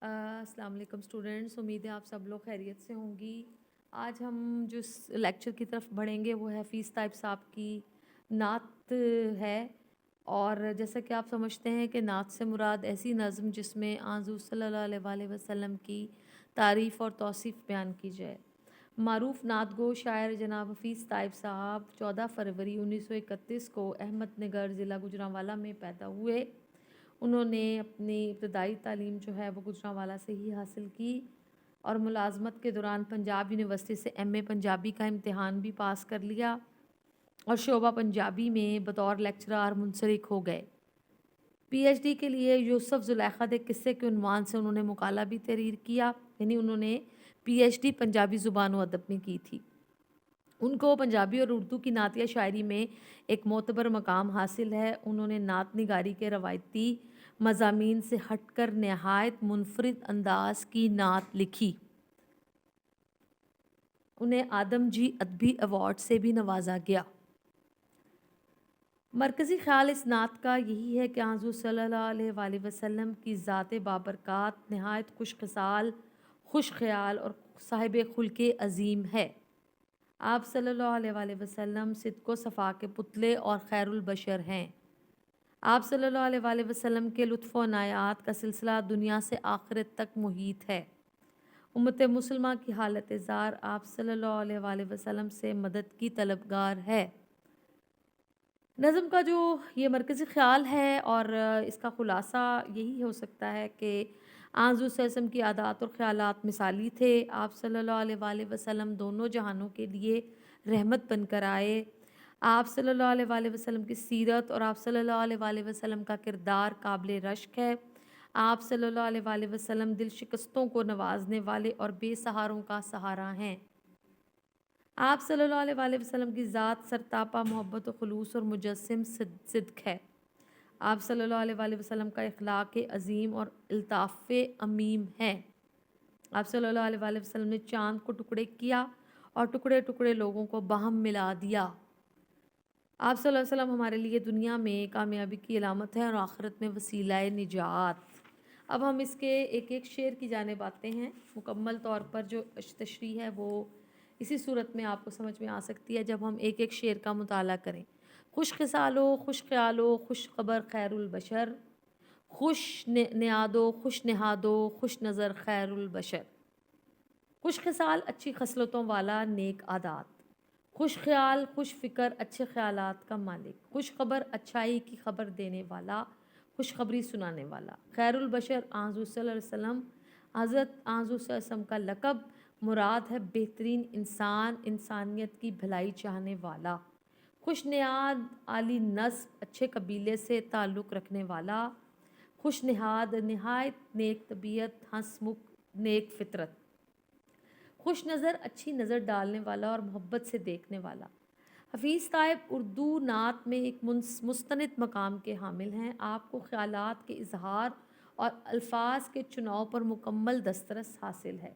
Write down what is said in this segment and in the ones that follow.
अस्सलाम वालेकुम स्टूडेंट्स, उम्मीद है आप सब लोग खैरियत से होंगी। आज हम जो लेक्चर की तरफ बढ़ेंगे वो है हफीज़ ताइब साहब की नात है। और जैसा कि आप समझते हैं कि नात से मुराद ऐसी नज़म जिसमें आज़ू सल्लल्लाहु अलैहि वसल्लम की तारीफ़ और तौसीफ़ बयान की जाए। मारूफ नात गो शायर जनाब हफीज़ ताइब साहब 14 फरवरी 1931 को अहमद नगर ज़िला गुजरांवाला में पैदा हुए। उन्होंने अपनी इब्तदाई तालीम जो है वो गुजरांवाला से ही हासिल की और मुलाजमत के दौरान पंजाब यूनिवर्सिटी से एमए पंजाबी का इम्तिहान भी पास कर लिया और शोबा पंजाबी में बतौर लेक्चरार मुंसलिक हो गए। पीएचडी के लिए यूसुफ जुलेखा दे किस्से के उन्वान से उन्होंने मुकाला भी तहरीर किया, यानी उन्होंने पीएचडी पंजाबी ज़ुबान व अदब में की थी। उनको पंजाबी और उर्दू की नातिया शायरी में एक मोतबर मकाम हासिल है। उन्होंने नात निगारी के रवायती मज़ामीन से हटकर नहायत मुनफरिद अंदाज की नात लिखी। उन्हें आदमजी अदबी अवार्ड से भी नवाजा गया। मरकज़ी ख़्याल इस नात का यही है कि हुज़ूर सल्लल्लाहु अलैहि वसल्लम की ज़ात बाबरकात नहायत खुश खसाल, खुश ख़याल और साहिब खुल्क़ अज़ीम है। आप सल्लल्लाहु अलैहि वसल्लम सिद्क़ व सफ़ा के पुतले और खैरुल बशर हैं। आप सल्लल्लाहु अलैहि वसल्लम के लुत्फ़ व इनायात का सिलसिला दुनिया से आखिरत तक मुहीत है। उम्मत मुसलमा की हालत ज़ार आप सल्लल्लाहु अलैहि वसल्लम से मदद की तलबगार है। नज़म का जो ये मरकज़ी ख़्याल है और इसका ख़ुलासा यही हो सकता है कि आज़म की आदात और ख़्यालात मिसाली थे। आप सल्लल्लाहु अलैहि वसल्लम दोनों जहानों के लिए रहमत बनकर आए। आप सल्लल्लाहु अलैहि वसल्लम की सीरत और आप सल्लल्लाहु अलैहि वसल्लम का किरदार काबिल रश्क है। आप सल्लल्लाहु अलैहि वसल्लम दिल शिकस्तों को नवाजने वाले और बेसहारों का सहारा हैं। आप सल्लल्लाहु अलैहि वसल्लम की ज़ात सरतापा मोहब्बत व खुलूस और मुजस्सिम सिद्क है। आप सल्लल्लाहु अलैहि वसल्लम का इखलाक अज़ीम और अल्ताफ़ अमीम है। आप सल्लल्लाहु अलैहि वसल्लम ने चाँद को टुकड़े किया और टुकड़े टुकड़े लोगों को बाहम मिला दिया। आप सल्लल्लाहु अलैहि वसल्लम हमारे लिए दुनिया में कामयाबी की अलामत है और आखिरत में वसीला निजात। अब हम इसके एक एक शेर की जानिब आते हैं। मुकम्मल तौर पर जो तशरीह है वो इसी सूरत में आपको समझ में आ सकती है जब हम एक एक शेर का मुताला करें। खुश खसालो खुश ख्यालो खुश खबर खैरुल बशर, खुश नियादो खुश नहादो खुश नज़र खैरुल बशर। खुश खसाल अच्छी खसलतों वाला नेक आदात, खुश ख्याल खुश फ़िक्र अच्छे ख़यालात का मालिक, खुश खबर अच्छाई की खबर देने वाला, खुशखबरी सुनाने वाला। खैरुल बशर आज़ू सल्लल्लाहु अलैहि वसल्लम, हज़रत आज़ू सल्लल्लाहु अलैहि वसल्लम का लक़ब मुराद है बेहतरीन इंसान, इंसानियत की भलाई चाहने वाला। खुश नियाद आली नस्ब अच्छे कबीले से ताल्लुक़ रखने वाला, खुश निहाद नहायत नेक तबीयत हंसमुख नेक फ़ितरत, खुश नज़र अच्छी नज़र डालने वाला और मोहब्बत से देखने वाला। हफीज़ ताइब उर्दू नात में एक मुस्तनिद मकाम के हामिल हैं। आपको ख़यालात के इजहार और अल्फाज के चुनाव पर मुकम्मल दस्तरस हासिल है।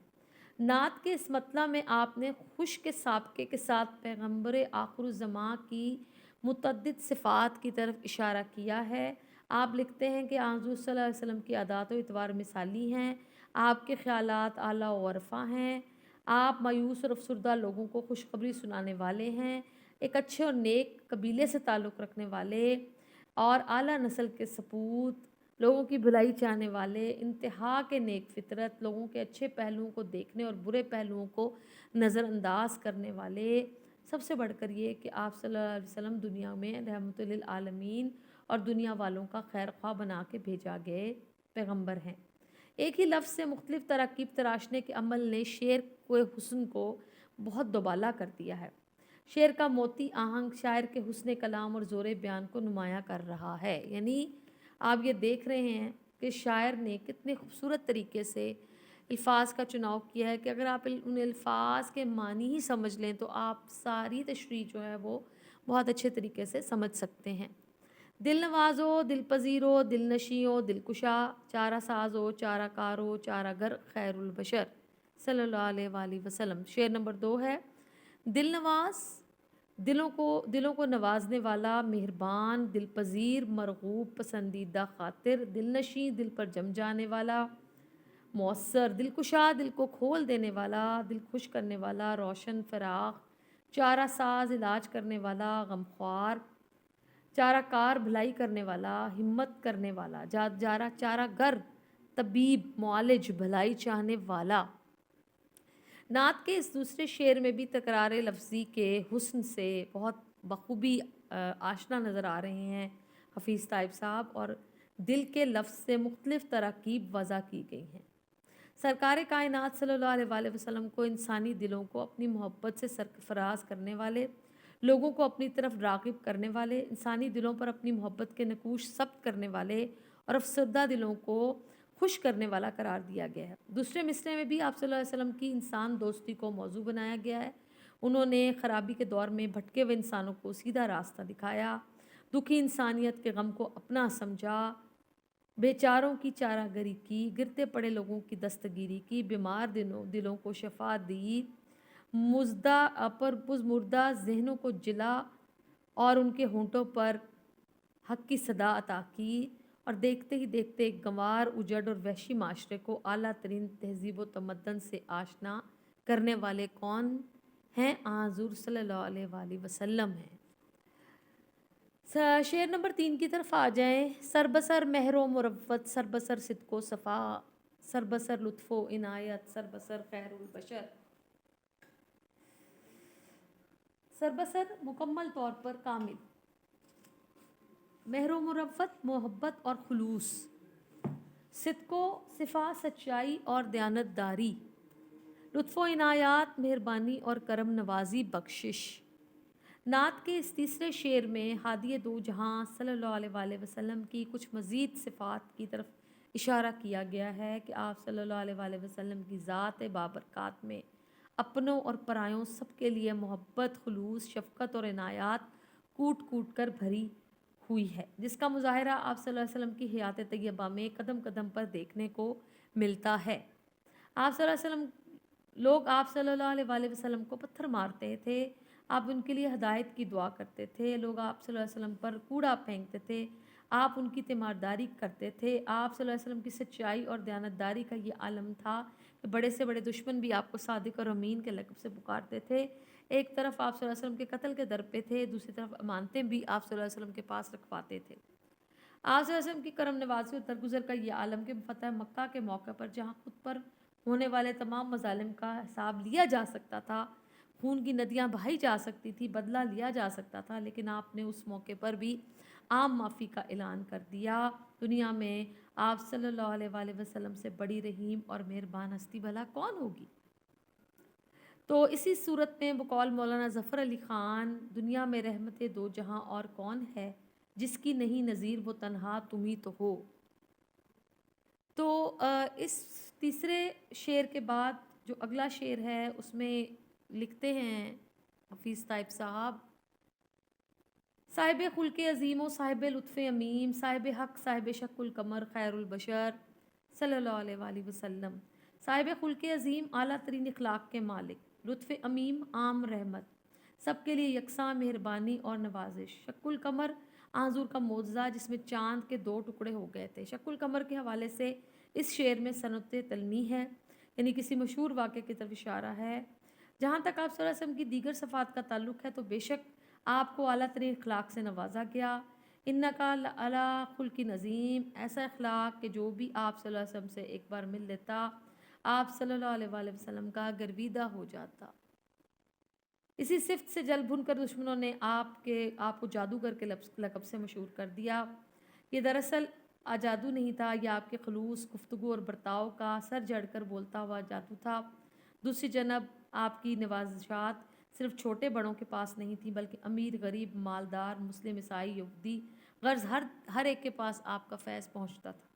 नात के इस मतला में आपने खुश के साबके के साथ पैगम्बर आखिरुज़्ज़मां की मुतअद्दिद सिफ़ात की तरफ इशारा किया है। आप लिखते हैं कि आज़ू सल्लल्लाहु अलैहि वसल्लम की आदात व इतवार मिसाली हैं। आपके ख़यालात आला व अरफ़ा हैं। आप मायूस और अफसरदा लोगों को खुशखबरी सुनाने वाले हैं। एक अच्छे और नेक कबीले से ताल्लुक़ रखने वाले और आला नस्ल के सपूत, लोगों की भलाई चाहने वाले, इंतहा के नेक फ़ितरत, लोगों के अच्छे पहलुओं को देखने और बुरे पहलुओं को नज़रअंदाज करने वाले। सबसे बढ़कर ये कि आप सल्लल्लाहु अलैहि वसल्लम दुनिया में रहमतुल लिल आलमीन और दुनिया वालों का खैर ख्वाह बना के भेजा गए पैगम्बर हैं। एक ही लफ्ज़ से मुख्तलिफ़ तरकीब तराशने के अमल ने शेर के हुस्न को बहुत दुबाला कर दिया है। शेर का मोती आहंग शायर के हुस्न कलाम और ज़ोर बयान को नुमाया कर रहा है। यानी आप ये देख रहे हैं कि शायर ने कितने खूबसूरत तरीके से अल्फाज का चुनाव किया है कि अगर आप उन अल्फाज के मानी ही समझ लें तो आप सारी तशरीह जो है वो बहुत अच्छे तरीके से समझ सकते हैं। दिल नवाज़ो दिल पजीरो दिल नशियो दिलकुशा, चारा साजो चारा कारो चारा घर खैरुल बशर सल्लल्लाहु अलैहि वसल्लम। शेर नंबर 2 है, दिल नवाज दिलों को नवाजने वाला, मेहरबान, दिल पजीर, मरगूब, पसंदीदा खातिर, दिल नशी दिल पर जम जाने वाला, مؤثر، دلکشا، دل کو کھول دینے والا، دل خوش کرنے والا، روشن، فراخ، چارہ ساز، علاج کرنے والا، غمخوار، چارہ کار، بھلائی کرنے والا، ہمت کرنے والا، چارہ گر، طبیب، معالج، بھلائی چاہنے والا۔ نعت کے اس دوسرے شعر میں بھی تکرار لفظی کے حسن سے بہت بخوبی آشنا نظر آ رہے ہیں حفیظ طیب صاحب، اور دل کے لفظ سے مختلف تراکیب وضع کی گئی ہیں۔ سرکار کائنات صلی اللہ علیہ وآلہ وسلم کو انسانی دلوں کو اپنی محبت سے سرفراز کرنے والے، لوگوں کو اپنی طرف راغب کرنے والے، انسانی دلوں پر اپنی محبت کے نقوش ثبت کرنے والے اور افسردہ دلوں کو خوش کرنے والا قرار دیا گیا ہے۔ دوسرے مصرعے میں بھی آپ صلی اللہ علیہ وسلم کی انسان دوستی کو موضوع بنایا گیا ہے۔ انہوں نے خرابی کے دور میں بھٹکے ہوئے انسانوں کو سیدھا راستہ دکھایا، دکھی انسانیت کے غم کو اپنا سمجھا، بیچاروں کی چارہ گری کی، گرتے پڑے لوگوں کی دستگیری کی، بیمار دلوں کو شفا دی، مردہ ذہنوں کو جلا اور ان کے ہونٹوں پر حق کی صدا عطا کی، اور دیکھتے ہی دیکھتے ایک گنوار، اجڑ اور وحشی معاشرے کو اعلیٰ ترین تہذیب و تمدن سے آشنا کرنے والے کون ہیں؟ حضور صلی اللہ علیہ وآلہ وسلم ہیں۔ شعر نمبر 3 کی طرف آ جائیں۔ سربسر مہر و مروت، سربسر صدق و صفا، سربسر لطف و عنایت، سربسر خیر البشر۔ سربسر مکمل طور پر کامل، مہر و مروت محبت اور خلوص، صدق و صفا سچائی اور دیانت داری، لطف و عنایات مہربانی اور کرم نوازی بخشش۔ نعت کے اس تیسرے شعر میں ہادی دو جہاں صلی اللہ علیہ وآلہ وسلم کی کچھ مزید صفات کی طرف اشارہ کیا گیا ہے کہ آپ صلی اللہ علیہ وآلہ وسلم کی ذات بابرکات میں اپنوں اور پرایوں سب کے لیے محبت، خلوص، شفقت اور عنایات کوٹ کوٹ کر بھری ہوئی ہے، جس کا مظاہرہ آپ صلی اللہ علیہ وسلم کی حیات طیبہ میں قدم قدم پر دیکھنے کو ملتا ہے۔ آپ صلی اللہ علیہ وسلم لوگ آپ صلی اللہ علیہ وآلہ وسلم کو پتھر مارتے تھے، آپ ان کے لیے ہدایت کی دعا کرتے تھے، لوگ آپ صلی اللہ علیہ وسلم پر کوڑا پھینکتے تھے، آپ ان کی تیمارداری کرتے تھے۔ آپ صلی اللہ علیہ وسلم کی سچائی اور دیانتداری کا یہ عالم تھا کہ بڑے سے بڑے دشمن بھی آپ کو صادق اور امین کے لقب سے پکارتے تھے۔ ایک طرف آپ صلی اللہ علیہ وسلم کے قتل کے در پہ تھے، دوسری طرف امانتیں بھی آپ صلی اللہ علیہ وسلم کے پاس رکھواتے تھے۔ آپ صلی اللہ علیہ وسلم کی کرم نوازی اور درگزر کا یہ عالم کہ فتح مکہ کے موقع پر جہاں خود پر ہونے والے تمام مظالم کا حساب لیا جا سکتا تھا، خون کی ندیاں بہائی جا سکتی تھی، بدلہ لیا جا سکتا تھا، لیکن آپ نے اس موقع پر بھی عام معافی کا اعلان کر دیا۔ دنیا میں آپ صلی اللہ علیہ وآلہ وسلم سے بڑی رحیم اور مہربان ہستی بھلا کون ہوگی؟ تو اسی صورت میں بقول مولانا ظفر علی خان، دنیا میں رحمت دو جہاں اور کون ہے، جس کی نہیں نظیر وہ تنہا تم ہی تو ہو۔ تو اس تیسرے شعر کے بعد جو اگلا شعر ہے اس میں لکھتے ہیں حفیظ طیب صاحب: صاحب خلق عظیم و صاحب لطف امیم، صاحب حق صاحب شق القمر خیر البشر صلی اللہ علیہ وآلہ وسلم۔ صاحب خلق عظیم، اعلیٰ ترین اخلاق کے مالک، لطف امیم عام رحمت، سب کے لیے یکساں مہربانی اور نوازش، شق القمر حضور کا معجزہ جس میں چاند کے 2 ٹکڑے ہو گئے تھے۔ شق القمر کے حوالے سے اس شعر میں صنعت تلمی ہے، یعنی کسی مشہور واقعے کی طرف اشارہ ہے۔ جہاں تک آپ صلی اللہ علیہ وسلم کی دیگر صفات کا تعلق ہے تو بے شک آپ کو اعلیٰ ترین اخلاق سے نوازا گیا۔ انکا لعلی خلق عظیم، ایسا اخلاق کہ جو بھی آپ صلی اللہ علیہ وسلم سے ایک بار مل لیتا آپ صلی اللہ علیہ وآلہ وسلم کا گرویدہ ہو جاتا۔ اسی صفت سے جل بھن کر دشمنوں نے آپ کو جادوگر کے لقب سے مشہور کر دیا۔ یہ دراصل جادو نہیں تھا، یہ آپ کے خلوص، گفتگو اور برتاؤ کا سر جڑ کر بولتا ہوا جادو تھا۔ دوسری جانب آپ کی نوازشات صرف چھوٹے بڑوں کے پاس نہیں تھیں، بلکہ امیر، غریب، مالدار، مسلم، عیسائی، یہودی، غرض ہر ایک کے پاس آپ کا فیض پہنچتا تھا۔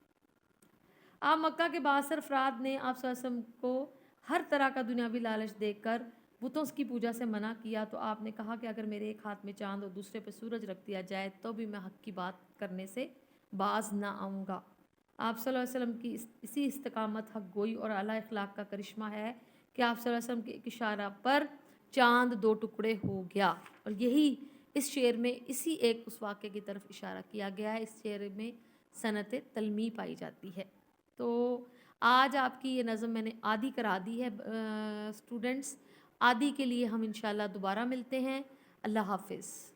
آپ مکہ کے بااثر افراد نے آپ صلی اللہ علیہ وسلم کو ہر طرح کا دنیاوی لالچ دے کر بتوں کی پوجا سے منع کیا، تو آپ نے کہا کہ اگر میرے ایک ہاتھ میں چاند اور دوسرے پہ سورج رکھ دیا جائے تو بھی میں حق کی بات کرنے سے باز نہ آؤں گا۔ آپ صلی اللہ علیہ وسلم کی اسی استقامت، حق گوئی اور اعلیٰ اخلاق کا کرشمہ ہے کہ آپ صلی اللہ علیہ وسلم کے ایک اشارہ پر چاند 2 ٹکڑے ہو گیا، اور یہی اس شعر میں اسی ایک اس واقعے کی طرف اشارہ کیا گیا ہے۔ اس شعر میں صنعت تلمی پائی جاتی ہے۔ تو آج آپ کی یہ نظم میں نے آدھی کرا دی ہے اسٹوڈنٹس، آدھی کے لیے ہم انشاءاللہ دوبارہ ملتے ہیں۔ اللہ حافظ۔